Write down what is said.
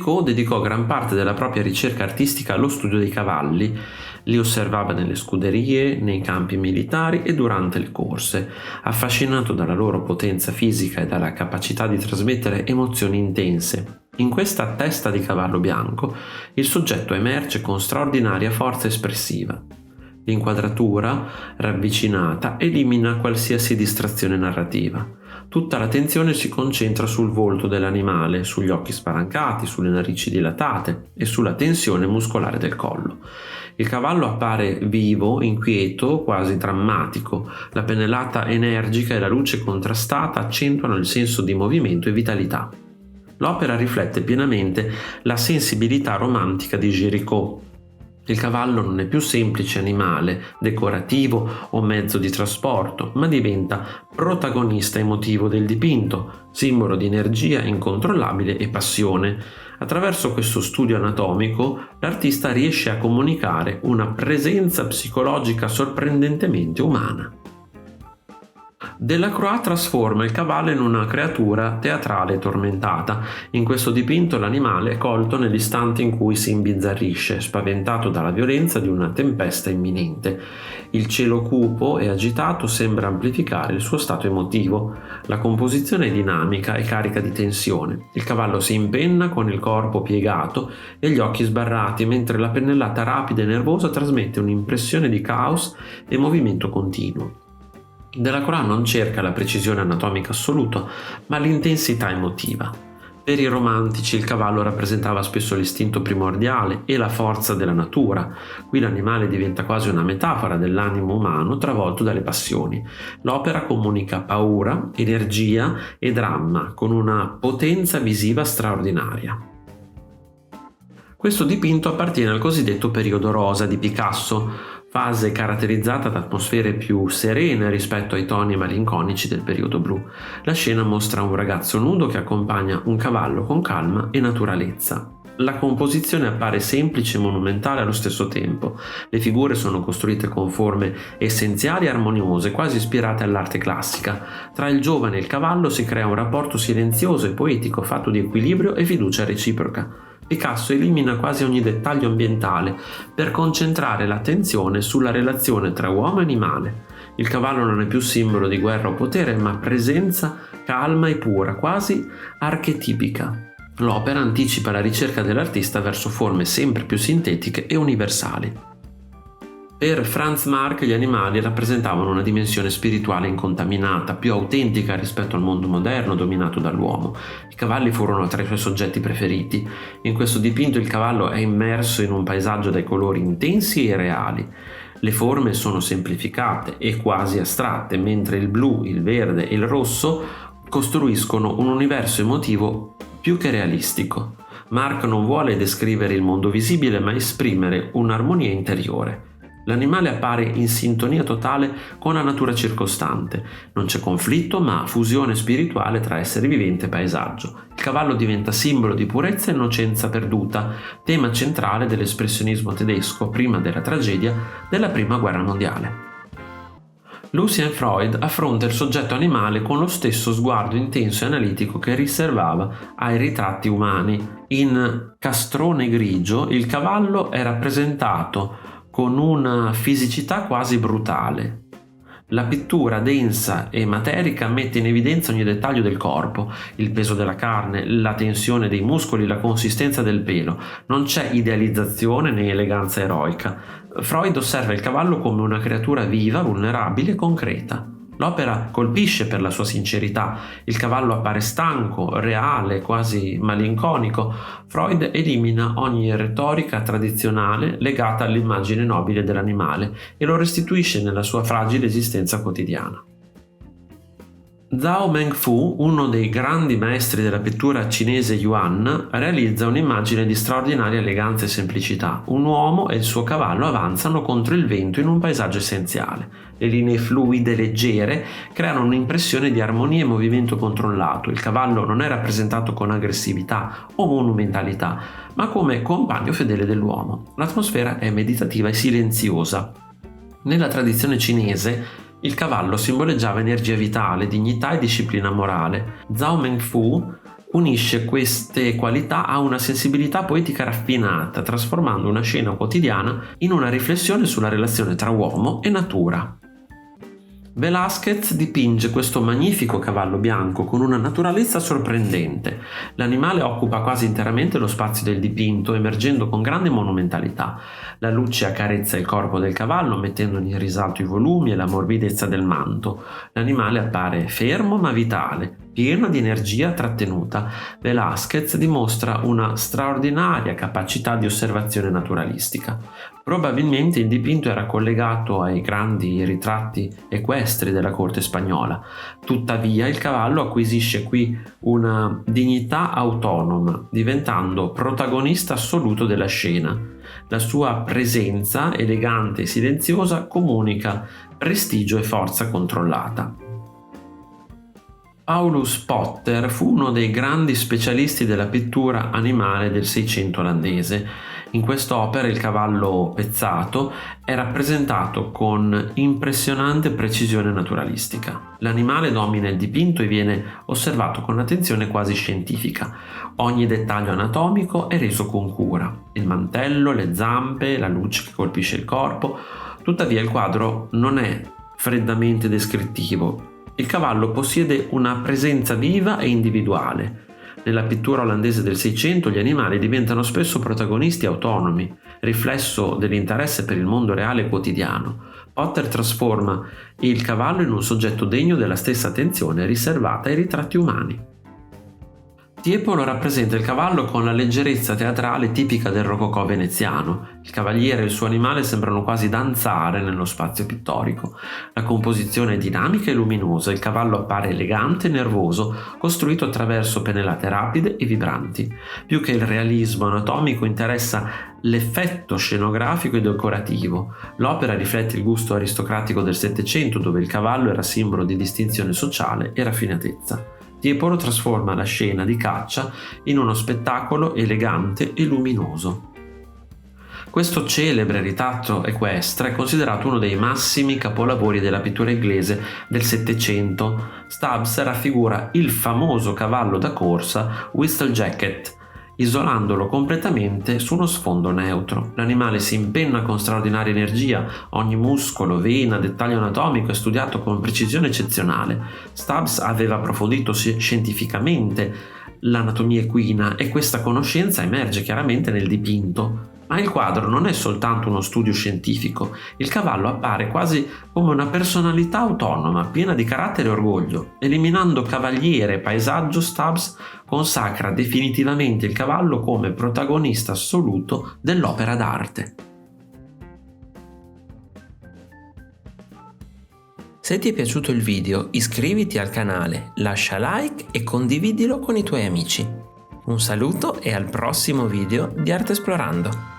Géricault dedicò gran parte della propria ricerca artistica allo studio dei cavalli. Li osservava nelle scuderie, nei campi militari e durante le corse, affascinato dalla loro potenza fisica e dalla capacità di trasmettere emozioni intense. In questa testa di cavallo bianco, il soggetto emerge con straordinaria forza espressiva. L'inquadratura, ravvicinata, elimina qualsiasi distrazione narrativa. Tutta l'attenzione si concentra sul volto dell'animale, sugli occhi spalancati, sulle narici dilatate e sulla tensione muscolare del collo. Il cavallo appare vivo, inquieto, quasi drammatico. La pennellata energica e la luce contrastata accentuano il senso di movimento e vitalità. L'opera riflette pienamente la sensibilità romantica di Géricault. Il cavallo non è più semplice animale, decorativo o mezzo di trasporto, ma diventa protagonista emotivo del dipinto, simbolo di energia incontrollabile e passione. Attraverso questo studio anatomico, l'artista riesce a comunicare una presenza psicologica sorprendentemente umana. Delacroix trasforma il cavallo in una creatura teatrale e tormentata. In questo dipinto l'animale è colto nell'istante in cui si imbizzarrisce, spaventato dalla violenza di una tempesta imminente. Il cielo cupo e agitato sembra amplificare il suo stato emotivo. La composizione è dinamica e carica di tensione. Il cavallo si impenna con il corpo piegato e gli occhi sbarrati, mentre la pennellata rapida e nervosa trasmette un'impressione di caos e movimento continuo. Delacroix non cerca la precisione anatomica assoluta, ma l'intensità emotiva. Per i romantici il cavallo rappresentava spesso l'istinto primordiale e la forza della natura. Qui l'animale diventa quasi una metafora dell'animo umano travolto dalle passioni. L'opera comunica paura, energia e dramma con una potenza visiva straordinaria. Questo dipinto appartiene al cosiddetto periodo rosa di Picasso, fase caratterizzata da atmosfere più serene rispetto ai toni malinconici del periodo blu. La scena mostra un ragazzo nudo che accompagna un cavallo con calma e naturalezza. La composizione appare semplice e monumentale allo stesso tempo. Le figure sono costruite con forme essenziali e armoniose, quasi ispirate all'arte classica. Tra il giovane e il cavallo si crea un rapporto silenzioso e poetico fatto di equilibrio e fiducia reciproca. Picasso elimina quasi ogni dettaglio ambientale per concentrare l'attenzione sulla relazione tra uomo e animale. Il cavallo non è più simbolo di guerra o potere, ma presenza calma e pura, quasi archetipica. L'opera anticipa la ricerca dell'artista verso forme sempre più sintetiche e universali. Per Franz Marc gli animali rappresentavano una dimensione spirituale incontaminata, più autentica rispetto al mondo moderno dominato dall'uomo. I cavalli furono tra i suoi soggetti preferiti. In questo dipinto il cavallo è immerso in un paesaggio dai colori intensi e reali. Le forme sono semplificate e quasi astratte, mentre il blu, il verde e il rosso costruiscono un universo emotivo più che realistico. Marc non vuole descrivere il mondo visibile, ma esprimere un'armonia interiore. L'animale appare in sintonia totale con la natura circostante. Non c'è conflitto, ma fusione spirituale tra essere vivente e paesaggio. Il cavallo diventa simbolo di purezza e innocenza perduta, tema centrale dell'espressionismo tedesco prima della tragedia della Prima Guerra Mondiale. Lucien Freud affronta il soggetto animale con lo stesso sguardo intenso e analitico che riservava ai ritratti umani. In Castrone grigio il cavallo è rappresentato con una fisicità quasi brutale. La pittura densa e materica mette in evidenza ogni dettaglio del corpo, il peso della carne, la tensione dei muscoli, la consistenza del pelo. Non c'è idealizzazione né eleganza eroica. Freud osserva il cavallo come una creatura viva, vulnerabile e concreta. L'opera colpisce per la sua sincerità. Il cavallo appare stanco, reale, quasi malinconico. Freud elimina ogni retorica tradizionale legata all'immagine nobile dell'animale e lo restituisce nella sua fragile esistenza quotidiana. Zhao Mengfu, uno dei grandi maestri della pittura cinese Yuan, realizza un'immagine di straordinaria eleganza e semplicità. Un uomo e il suo cavallo avanzano contro il vento in un paesaggio essenziale. Le linee fluide, leggere, creano un'impressione di armonia e movimento controllato. Il cavallo non è rappresentato con aggressività o monumentalità, ma come compagno fedele dell'uomo. L'atmosfera è meditativa e silenziosa. Nella tradizione cinese, il cavallo simboleggiava energia vitale, dignità e disciplina morale. Zhao Mengfu unisce queste qualità a una sensibilità poetica raffinata, trasformando una scena quotidiana in una riflessione sulla relazione tra uomo e natura. Velázquez dipinge questo magnifico cavallo bianco con una naturalezza sorprendente. L'animale occupa quasi interamente lo spazio del dipinto, emergendo con grande monumentalità. La luce accarezza il corpo del cavallo, mettendone in risalto i volumi e la morbidezza del manto. L'animale appare fermo ma vitale, pieno di energia trattenuta. Velázquez dimostra una straordinaria capacità di osservazione naturalistica. Probabilmente il dipinto era collegato ai grandi ritratti equestri della corte spagnola. Tuttavia il cavallo acquisisce qui una dignità autonoma, diventando protagonista assoluto della scena. La sua presenza, elegante e silenziosa, comunica prestigio e forza controllata. Paulus Potter fu uno dei grandi specialisti della pittura animale del Seicento olandese. In quest'opera il cavallo pezzato è rappresentato con impressionante precisione naturalistica. L'animale domina il dipinto e viene osservato con attenzione quasi scientifica. Ogni dettaglio anatomico è reso con cura: il mantello, le zampe, la luce che colpisce il corpo. Tuttavia il quadro non è freddamente descrittivo. Il cavallo possiede una presenza viva e individuale. Nella pittura olandese del Seicento gli animali diventano spesso protagonisti autonomi, riflesso dell'interesse per il mondo reale e quotidiano. Potter trasforma il cavallo in un soggetto degno della stessa attenzione riservata ai ritratti umani. Tiepolo rappresenta il cavallo con la leggerezza teatrale tipica del rococò veneziano. Il cavaliere e il suo animale sembrano quasi danzare nello spazio pittorico. La composizione è dinamica e luminosa, il cavallo appare elegante e nervoso, costruito attraverso pennellate rapide e vibranti. Più che il realismo anatomico interessa l'effetto scenografico e decorativo. L'opera riflette il gusto aristocratico del Settecento, dove il cavallo era simbolo di distinzione sociale e raffinatezza. Tiepolo trasforma la scena di caccia in uno spettacolo elegante e luminoso. Questo celebre ritratto equestre è considerato uno dei massimi capolavori della pittura inglese del Settecento. Stubbs raffigura il famoso cavallo da corsa Whistlejacket, isolandolo completamente su uno sfondo neutro. L'animale si impenna con straordinaria energia, ogni muscolo, vena, dettaglio anatomico è studiato con precisione eccezionale. Stubbs aveva approfondito scientificamente l'anatomia equina e questa conoscenza emerge chiaramente nel dipinto. Ma il quadro non è soltanto uno studio scientifico, il cavallo appare quasi come una personalità autonoma, piena di carattere e orgoglio. Eliminando cavaliere e paesaggio, Stubbs consacra definitivamente il cavallo come protagonista assoluto dell'opera d'arte. Se ti è piaciuto il video, iscriviti al canale, lascia like e condividilo con i tuoi amici. Un saluto e al prossimo video di Arte Esplorando!